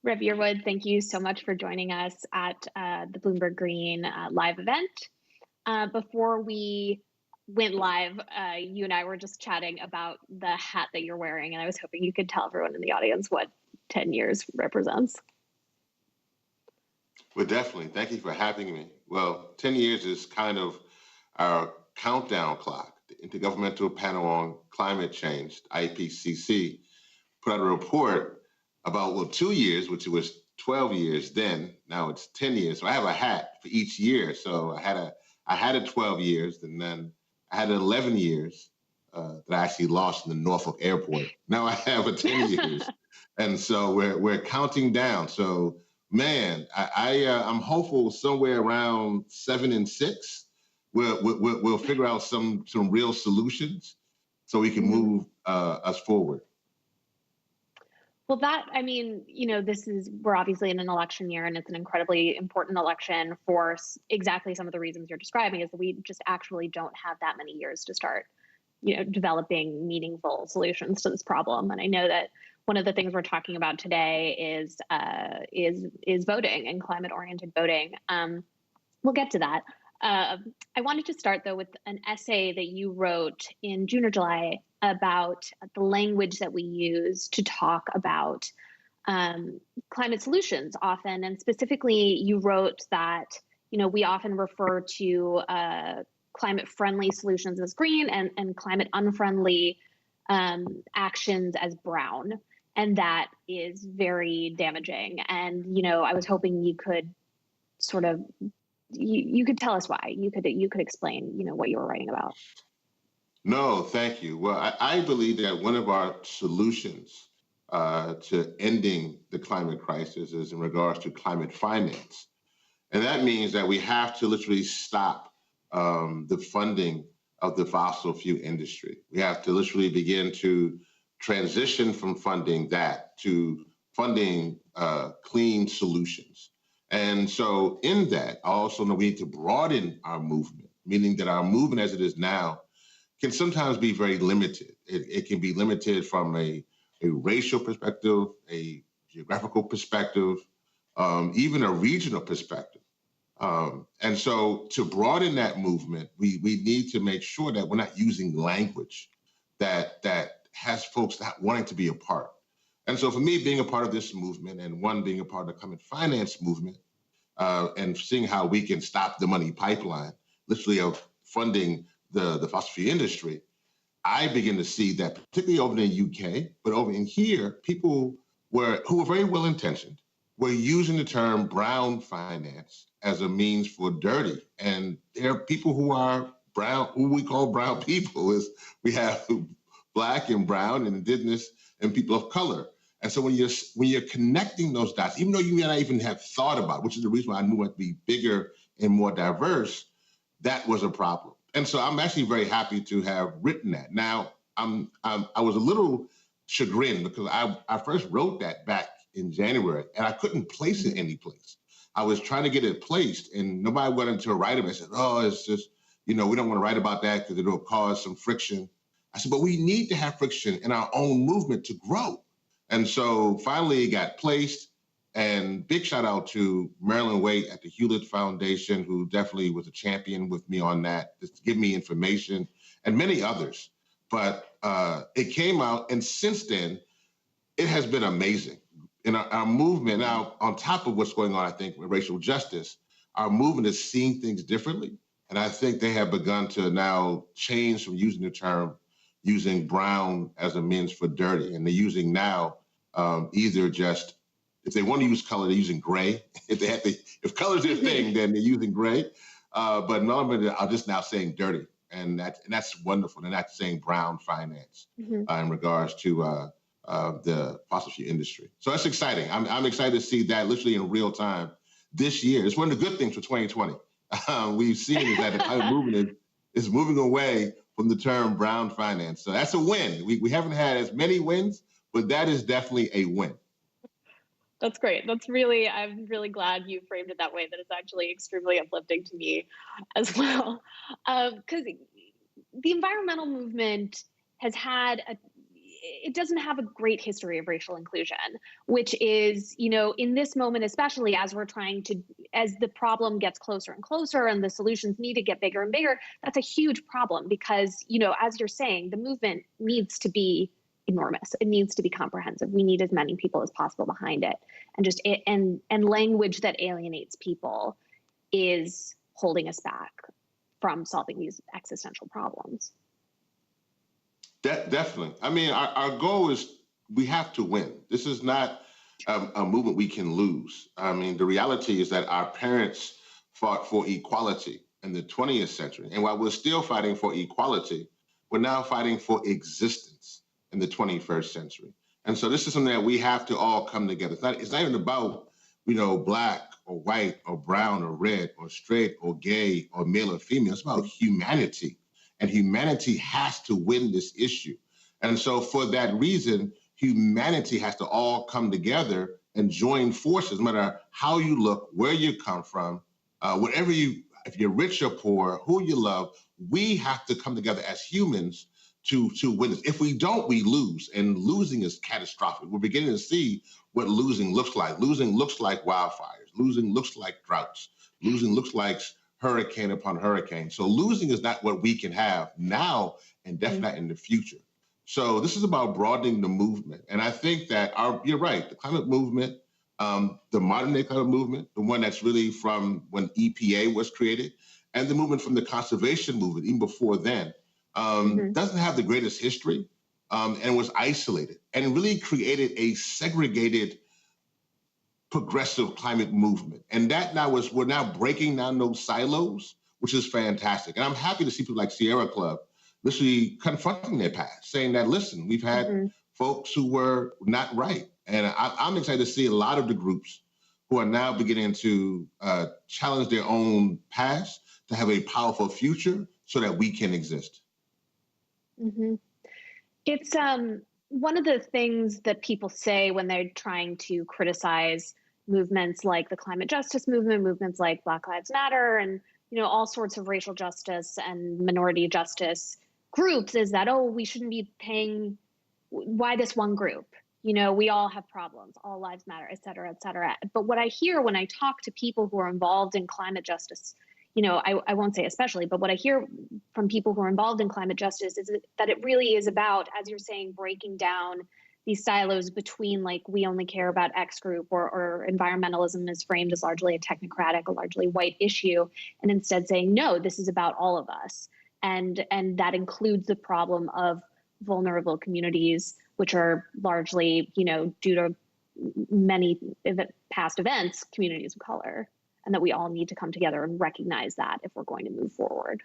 Rev Yearwood, thank you so much for joining us at the Bloomberg Green live event. Before we went live, you and I were just chatting about the hat that you're wearing, and I was hoping you could tell everyone in the audience what 10 years represents. Well, definitely. Thank you for having me. Well, 10 years is kind of our countdown clock. The Intergovernmental Panel on Climate Change, IPCC, put out a report about, 2 years, which was 12 years then. Now it's 10 years. So I have a hat for each year. So I had a 12 years, and then I had 11 years that I actually lost in the Norfolk airport. Now I have a 10 years. And so we're counting down. So, man, I'm hopeful somewhere around 7 and 6, we'll figure out some real solutions so we can move us forward. Well, we're obviously in an election year, and it's an incredibly important election for exactly some of the reasons you're describing, is that we just actually don't have that many years to start, developing meaningful solutions to this problem. And I know that one of the things we're talking about today is voting and climate-oriented voting. We'll get to that. I wanted to start, though, with an essay that you wrote in June or July about the language that we use to talk about climate solutions often. And specifically, you wrote that, we often refer to climate-friendly solutions as green and climate-unfriendly actions as brown. And that is very damaging. And, I was hoping you could sort of, you could tell us why. You could explain, what you were writing about. No, thank you. Well, I believe that one of our solutions to ending the climate crisis is in regards to climate finance. And that means that we have to literally stop the funding of the fossil fuel industry. We have to literally begin to transition from funding that to funding clean solutions. And so in that, I also know we need to broaden our movement, meaning that our movement as it is now can sometimes be very limited. It can be limited from a racial perspective, a geographical perspective, even a regional perspective. And so to broaden that movement, we need to make sure that we're not using language that has folks not wanting to be a part. And so for me, being a part of this movement and being a part of the climate finance movement and seeing how we can stop the money pipeline, literally of funding the fossil fuel industry, I begin to see that particularly over in the UK, but over in here, people who were very well-intentioned were using the term brown finance as a means for dirty. And there are people who are brown, who we call brown people, is we have Black and brown and indigenous and people of color. And so when you're connecting those dots, even though you may not even have thought about it, which is the reason why I knew it would be bigger and more diverse, that was a problem. And so I'm actually very happy to have written that. Now, I was a little chagrined because I first wrote that back in January and I couldn't place it any place. I was trying to get it placed and nobody wanted to write it. I said, it's just, we don't want to write about that because it'll cause some friction. I said, but we need to have friction in our own movement to grow. And so finally it got placed. And big shout out to Marilyn Waite at the Hewlett Foundation, who definitely was a champion with me on that, just to give me information, and many others. But it came out, and since then, it has been amazing. In our movement now, on top of what's going on, I think, with racial justice, our movement is seeing things differently. And I think they have begun to now change from using the term, using brown as a means for dirty. And they're using now either just, if they want to use color, they're using gray. If color's their thing, then they're using gray. But none of them are just now saying dirty. And that's wonderful. And that's saying brown finance in regards to the fossil fuel industry. So that's exciting. I'm excited to see that literally in real time this year. It's one of the good things for 2020. We've seen is that the climate movement is moving away from the term brown finance. So that's a win. We haven't had as many wins, but that is definitely a win. That's great. I'm really glad you framed it that way, that it's actually extremely uplifting to me as well. Because the environmental movement has had it doesn't have a great history of racial inclusion, which is, in this moment, especially as as the problem gets closer and closer and the solutions need to get bigger and bigger, that's a huge problem because, as you're saying, the movement needs to be enormous. It needs to be comprehensive. We need as many people as possible behind it. And language that alienates people is holding us back from solving these existential problems. Definitely. I mean, our goal is we have to win. This is not a movement we can lose. I mean, the reality is that our parents fought for equality in the 20th century. And while we're still fighting for equality, we're now fighting for existence in the 21st century. And so this is something that we have to all come together. It's not even about, black or white or brown or red or straight or gay or male or female. It's about humanity. And humanity has to win this issue. And so for that reason, humanity has to all come together and join forces, no matter how you look, where you come from, if you're rich or poor, who you love, we have to come together as humans to win this. If we don't, we lose, and losing is catastrophic. We're beginning to see what losing looks like. Losing looks like wildfires. Losing looks like droughts. Losing looks like hurricane upon hurricane. So losing is not what we can have now and definitely not in the future. So this is about broadening the movement. And I think that you're right, the climate movement, the modern day climate movement, the one that's really from when EPA was created, and the movement from the conservation movement, even before then, doesn't have the greatest history and was isolated and really created a segregated progressive climate movement. And that we're now breaking down those silos, which is fantastic. And I'm happy to see people like Sierra Club literally confronting their past, saying that, listen, we've had folks who were not right. And I'm excited to see a lot of the groups who are now beginning to challenge their own past to have a powerful future so that we can exist. It's one of the things that people say when they're trying to criticize movements like the climate justice movement, movements like Black Lives Matter, and all sorts of racial justice and minority justice groups is that, we shouldn't be paying. Why this one group? We all have problems. All lives matter, et cetera, et cetera. But what I hear when I talk to people who are involved in climate justice, I won't say especially, but what I hear from people who are involved in climate justice is that it really is about, as you're saying, breaking down these silos between, like, we only care about X group, or environmentalism is framed as largely a technocratic, a largely white issue, and instead saying, no, this is about all of us. And that includes the problem of vulnerable communities, which are largely, due to many past events, communities of color, and that we all need to come together and recognize that if we're going to move forward.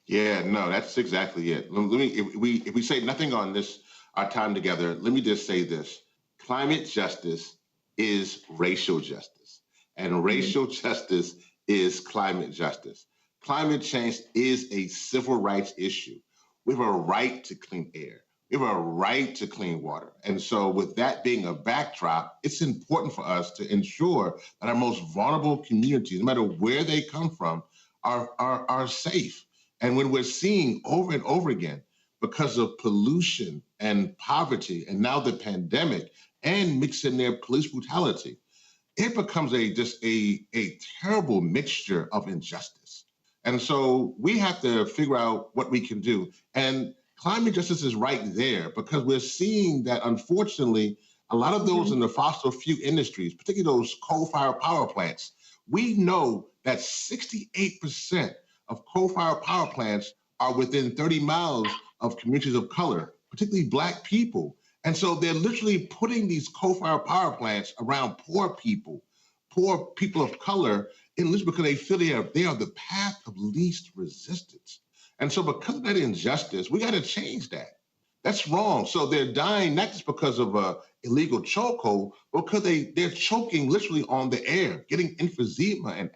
Yeah, no, that's exactly it. If we say nothing on this, our time together, let me just say this. Climate justice is racial justice, and racial justice is climate justice. Climate change is a civil rights issue. We have a right to clean air. We have a right to clean water. And so with that being a backdrop, it's important for us to ensure that our most vulnerable communities, no matter where they come from, are safe. And when we're seeing over and over again, because of pollution and poverty, and now the pandemic, and mix in their police brutality, it becomes just a terrible mixture of injustice. And so we have to figure out what we can do. And climate justice is right there, because we're seeing that, unfortunately, a lot of those in the fossil fuel industries, particularly those coal-fired power plants, we know that 68% of coal-fired power plants are within 30 miles of communities of color, particularly Black people. And so they're literally putting these coal-fired power plants around poor people of color, in because they feel they are the path of least resistance. And so because of that injustice, we got to change that. That's wrong. So they're dying not just because of illegal chokehold, but because they're choking literally on the air, getting emphysema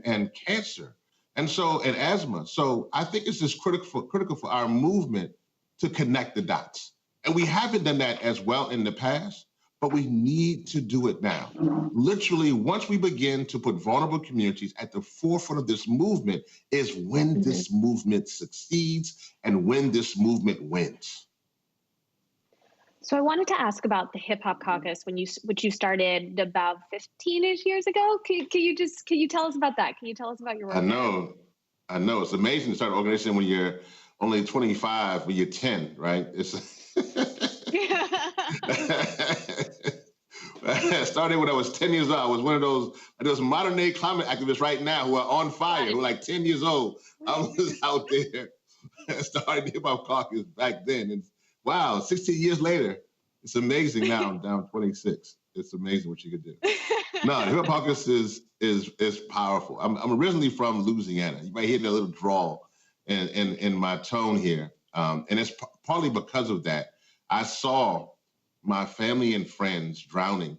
and cancer, and asthma. So I think it's just critical for our movement to connect the dots. And we haven't done that as well in the past, but we need to do it now. Literally, once we begin to put vulnerable communities at the forefront of this movement is when this movement succeeds and when this movement wins. So I wanted to ask about the Hip Hop Caucus which you started about 15-ish years ago. Can you tell us about that? Can you tell us about your I work there? know, I know. It's amazing to start an organization when you're only 25, when you're 10, right? It's I started when I was 10 years old. I was one of those modern day climate activists right now who are on fire, who are like 10 years old. I was out there started the Hip Hop Caucus back then. And wow, 16 years later, it's amazing now. I'm down 26. It's amazing what you could do. No, the Hip Hop Caucus is powerful. I'm originally from Louisiana. You might hear that little drawl in my tone here. And it's partly because of that. I saw my family and friends drowning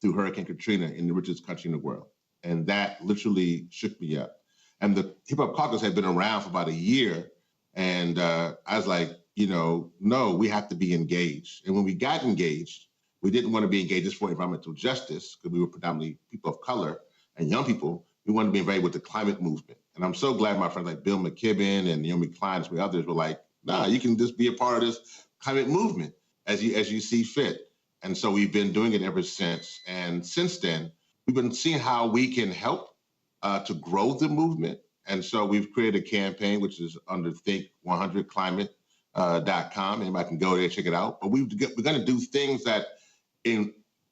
through Hurricane Katrina in the richest country in the world. And that literally shook me up. And the Hip Hop Caucus had been around for about a year. And I was like, no, we have to be engaged. And when we got engaged, we didn't want to be engaged just for environmental justice, because we were predominantly people of color and young people. We wanted to be involved with the climate movement. And I'm so glad my friends like Bill McKibben and Naomi Klein and others were like, nah, you can just be a part of this climate movement as you see fit. And so we've been doing it ever since. And since then, we've been seeing how we can help to grow the movement. And so we've created a campaign, which is under think100climate.com. Anybody can go there, check it out. But we're going to do things that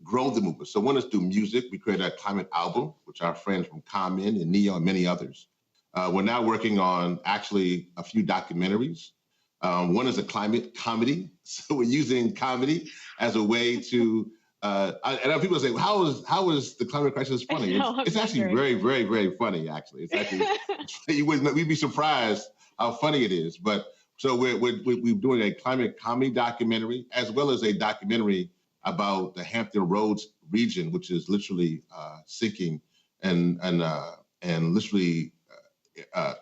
grow the movement. So one is through music. We created a climate album, which our friends from Common and Neo and many others. We're now working on actually a few documentaries. One is a climate comedy. So we're using comedy as a way to, and people say, well, how is the climate crisis funny? It's actually very, very, very funny, actually. It's actually, we'd be surprised how funny it is. But so we're doing a climate comedy documentary, as well as a documentary about the Hampton Roads region, which is literally sinking and literally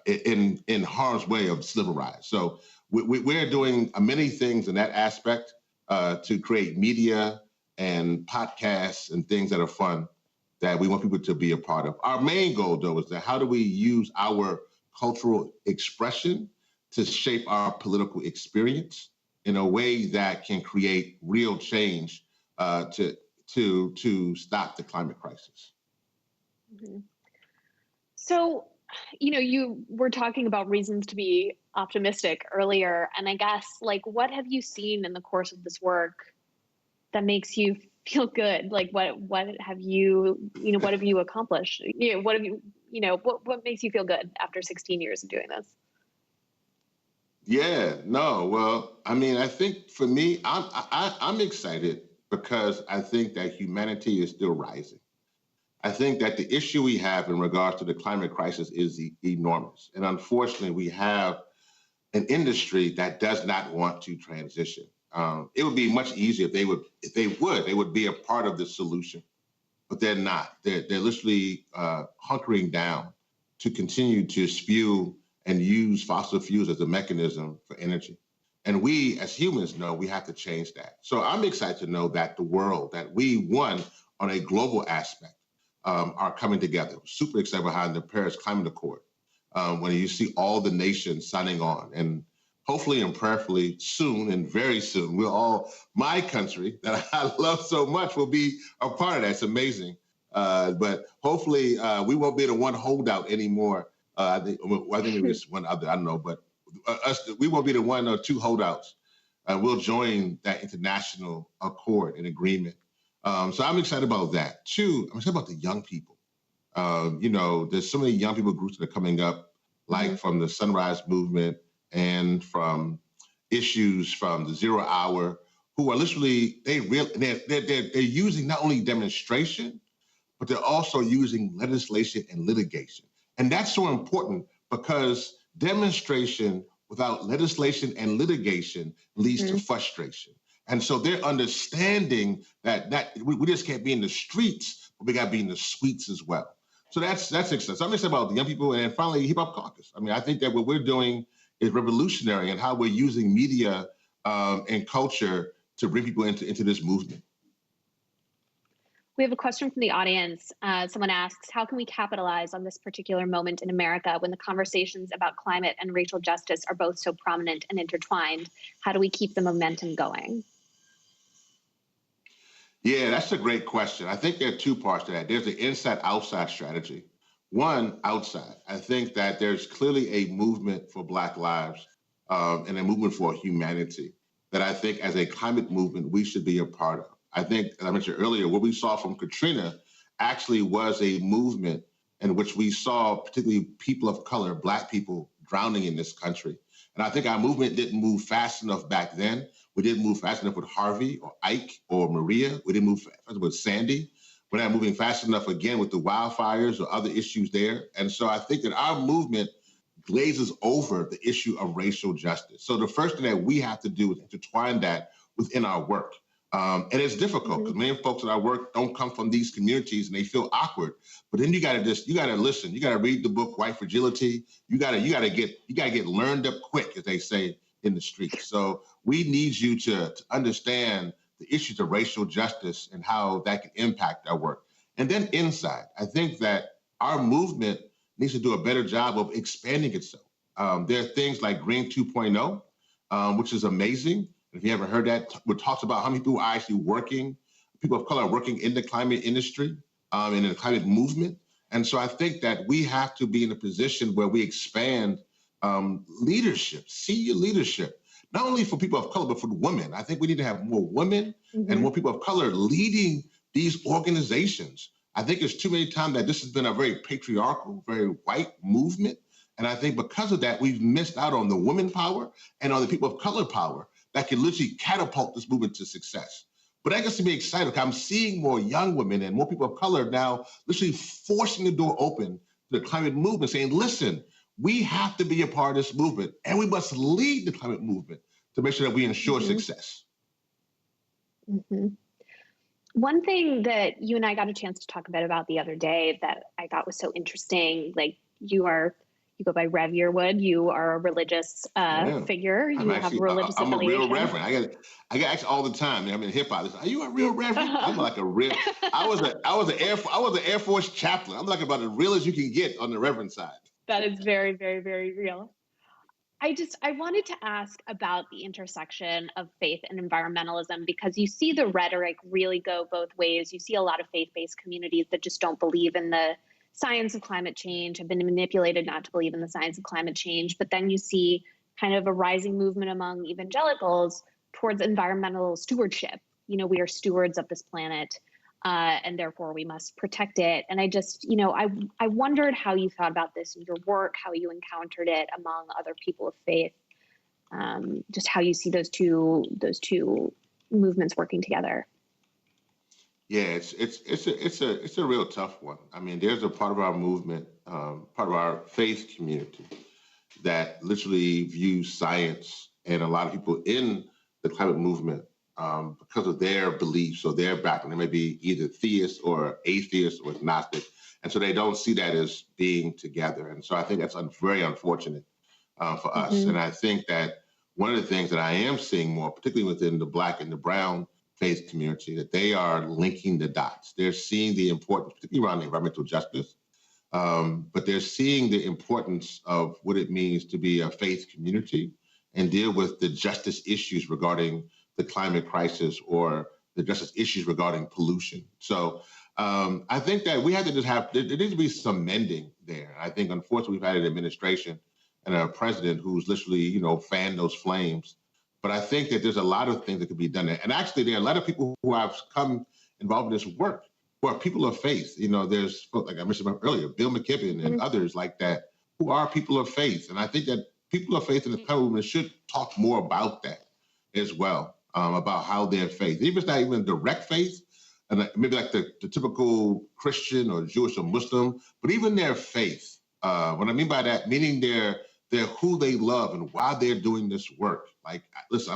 in harm's way of sea level rise. So we're doing many things in that aspect to create media and podcasts and things that are fun that we want people to be a part of. Our main goal, though, is that how do we use our cultural expression to shape our political experience in a way that can create real change to stop the climate crisis. Mm-hmm. So, you were talking about reasons to be optimistic earlier, and I guess, what have you seen in the course of this work that makes you feel good? Like, what have you, what have you accomplished? What have you, what makes you feel good after 16 years of doing this? Yeah, no, well, I mean, I think for me, I'm excited because I think that humanity is still rising. I think that the issue we have in regards to the climate crisis is enormous. And unfortunately, we have an industry that does not want to transition. It would be much easier if they would be a part of the solution, but they're not. They're literally hunkering down to continue to spew and use fossil fuels as a mechanism for energy. And we, as humans, know we have to change that. So I'm excited to know that the world, that we, one, on a global aspect, are coming together. Super excited behind the Paris Climate Accord, when you see all the nations signing on. And hopefully and prayerfully soon and very soon, my country that I love so much will be a part of that. It's amazing. But hopefully we won't be the one holdout anymore. I think maybe it's one other, I don't know, but we won't be the one or two holdouts. We'll join that international accord and agreement. So I'm excited about that. Two, I'm excited about the young people. There's so many young people groups that are coming up, like from the Sunrise Movement and from issues from the 0 Hour, who are literally, they're using not only demonstration, but they're also using legislation and litigation. And that's so important because demonstration without legislation and litigation leads to frustration. And so they're understanding that we just can't be in the streets, but we got to be in the suites as well. So that's exciting. So I'm excited about the young people and finally Hip Hop Caucus. I mean, I think that what we're doing is revolutionary in how we're using media and culture to bring people into this movement. We have a question from the audience. Someone asks, how can we capitalize on this particular moment in America when the conversations about climate and racial justice are both so prominent and intertwined? How do we keep the momentum going? Yeah, that's a great question. I think there are two parts to that. There's the inside-outside strategy. One, outside. I think that there's clearly a movement for Black lives and a movement for humanity that I think as a climate movement, we should be a part of. I think, as I mentioned earlier, what we saw from Katrina actually was a movement in which we saw particularly people of color, Black people, drowning in this country. And I think our movement didn't move fast enough back then. We didn't move fast enough with Harvey or Ike or Maria. We didn't move fast enough with Sandy. We're not moving fast enough again with the wildfires or other issues there. And so I think that our movement glazes over the issue of racial justice. So the first thing that we have to do is intertwine that within our work. And it's difficult because many folks in our work don't come from these communities and they feel awkward. But then you got to listen. You got to read the book White Fragility. You got to get learned up quick, as they say in the streets. So we need you to understand the issues of racial justice and how that can impact our work. And then inside, I think that our movement needs to do a better job of expanding itself. There are things like Green 2.0, which is amazing. If you haven't heard that, it talks about how many people are actually working, people of color are working in the climate industry and in the climate movement. And so I think that we have to be in a position where we expand leadership, senior leadership, not only for people of color, but for women. I think we need to have more women and more people of color leading these organizations. I think it's too many times that this has been a very patriarchal, very white movement. And I think because of that, we've missed out on the women power and on the people of color power that can literally catapult this movement to success. But that gets to be exciting because I'm seeing more young women and more people of color now literally forcing the door open to the climate movement, saying, listen, we have to be a part of this movement and we must lead the climate movement to make sure that we ensure success. One thing that you and I got a chance to talk a bit about the other day that I thought was so interesting, like you go by Rev Yearwood. You are a religious figure. You have religious I'm affiliation. A real reverend. I get asked all the time. I mean, hip hop. Are you a real reverend? I'm like a real. I was an Air Force chaplain. I'm like about as real as you can get on the reverend side. That is very, very, very real. I wanted to ask about the intersection of faith and environmentalism, because you see the rhetoric really go both ways. You see a lot of faith-based communities that just don't believe in the science of climate change, have been manipulated not to believe in the science of climate change. But then you see kind of a rising movement among evangelicals towards environmental stewardship. You know, we are stewards of this planet, and therefore we must protect it. And I just, I wondered how you thought about this in your work, how you encountered it among other people of faith, just how you see those two movements working together. Yeah, it's a real tough one. I mean, there's a part of our movement, part of our faith community that literally views science and a lot of people in the climate movement because of their beliefs or their background. They may be either theist or atheist or agnostic. And so they don't see that as being together. And so I think that's very unfortunate for us. And I think that one of the things that I am seeing more, particularly within the Black and the brown faith community, that they are linking the dots. They're seeing the importance, particularly around environmental justice, but they're seeing the importance of what it means to be a faith community and deal with the justice issues regarding the climate crisis or the justice issues regarding pollution. So I think that we have to there needs to be some mending there. I think, unfortunately, we've had an administration and a president who's literally, fanned those flames. But I think that there's a lot of things that could be done there. And actually, there are a lot of people who have come involved in this work who are people of faith. There's, like I mentioned earlier, Bill McKibben and others like that who are people of faith. And I think that people of faith in the climate movement should talk more about that as well, about how their faith, even if it's not even direct faith, and maybe like the typical Christian or Jewish or Muslim, but even their faith. What I mean by that, meaning they're who they love and why they're doing this work. Like, listen,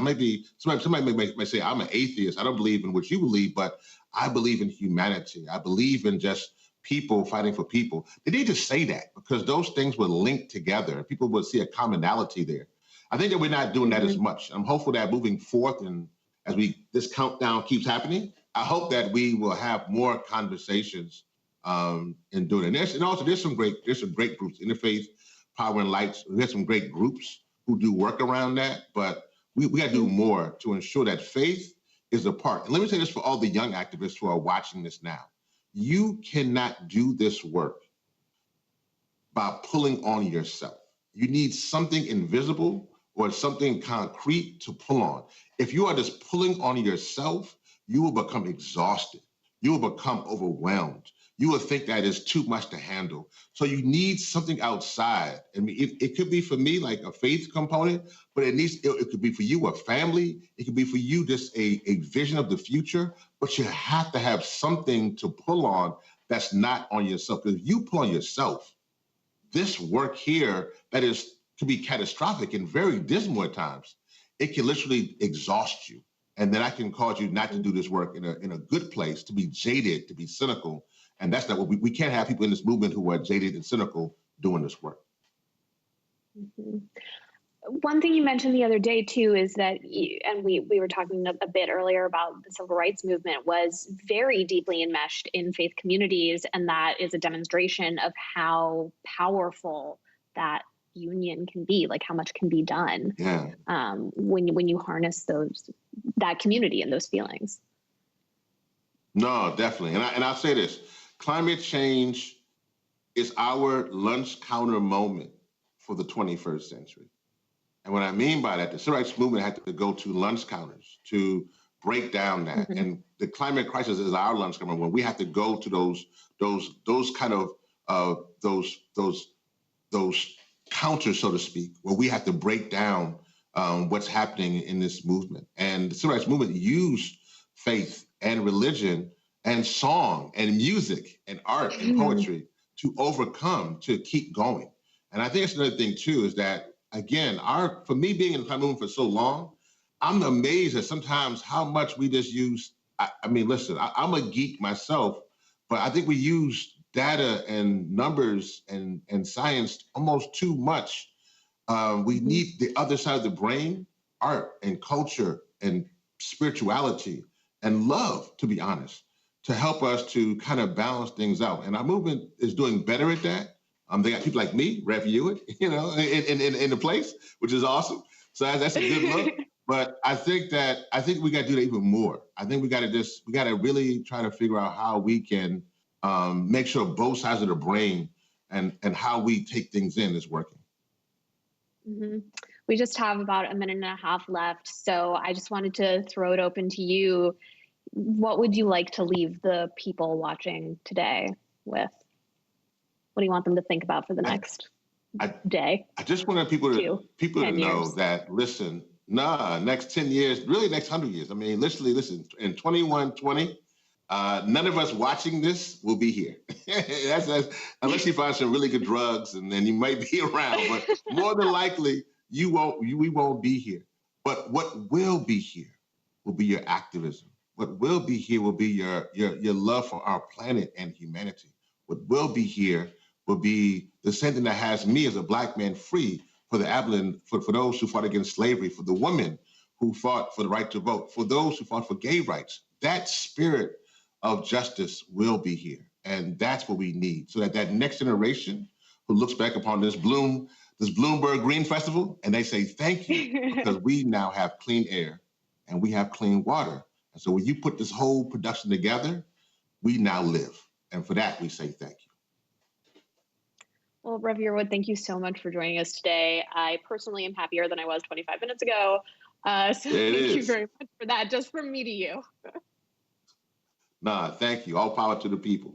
somebody may say, I'm an atheist. I don't believe in what you believe, but I believe in humanity. I believe in just people fighting for people. They need to say that because those things would link together. People would see a commonality there. I think that we're not doing that as much. I'm hopeful that moving forth and as this countdown keeps happening, I hope that we will have more conversations in doing it. And also there's some great groups, Interfaith Power and Lights. We have some great groups who do work around that, but we got to do more to ensure that faith is a part. And let me say this for all the young activists who are watching this now. You cannot do this work by pulling on yourself. You need something invisible or something concrete to pull on. If you are just pulling on yourself, you will become exhausted. You will become overwhelmed. You will think that is too much to handle. So you need something outside. I mean, it could be for me like a faith component, but it could be for you a family. It could be for you just a vision of the future. But you have to have something to pull on that's not on yourself. Because if you pull on yourself, this work here that could be catastrophic and very dismal at times, it can literally exhaust you. And then that can cause you not to do this work in a good place, to be jaded, to be cynical. And that's not what we can't have people in this movement who are jaded and cynical doing this work. Mm-hmm. One thing you mentioned the other day, too, is that, and we were talking a bit earlier about the civil rights movement was very deeply enmeshed in faith communities. And that is a demonstration of how powerful that union can be, like how much can be done when you harness that community and those feelings. No, definitely. And I'll say this, climate change is our lunch counter moment for the 21st century. And what I mean by that, the civil rights movement had to go to lunch counters to break down that. Mm-hmm. And the climate crisis is our lunch counter when we have to go to those kind of those counters, so to speak, where we have to break down what's happening in this movement. And the civil rights movement used faith and religion and song and music and art and poetry to overcome, to keep going. And I think it's another thing, too, is that, again, for me being in the climate movement for so long, I'm amazed at sometimes how much we just use. I mean, listen, I'm a geek myself, but I think we use data and numbers and science almost too much. We need the other side of the brain, art and culture and spirituality and love, to be honest, to help us to kind of balance things out. And our movement is doing better at that. They got people like me, Rev Yearwood, in the place, which is awesome. So that's a good look. But I think we got to do that even more. I think we got to really try to figure out how we can make sure both sides of the brain and how we take things in is working. Mm-hmm. We just have about a minute and a half left. So I just wanted to throw it open to you. What would you like to leave the people watching today with? What do you want them to think about for the next day? I just want people to know that, listen, next 10 years, really next 100 years. I mean, literally, listen, in 2120, none of us watching this will be here. that's unless you find some really good drugs, and then you might be around. But more than likely, we won't be here. But what will be here will be your activism. What will be here will be your love for our planet and humanity. What will be here will be the same thing that has me as a Black man free for the Abilene, for those who fought against slavery, for the women who fought for the right to vote, for those who fought for gay rights. That spirit of justice will be here. And that's what we need, so that next generation who looks back upon this Bloomberg Green Festival, and they say, thank you, because we now have clean air and we have clean water. And so when you put this whole production together, we now live. And for that, we say thank you. Well, Rev Yearwood, thank you so much for joining us today. I personally am happier than I was 25 minutes ago. So thank you very much for that, just from me to you. Thank you. All power to the people.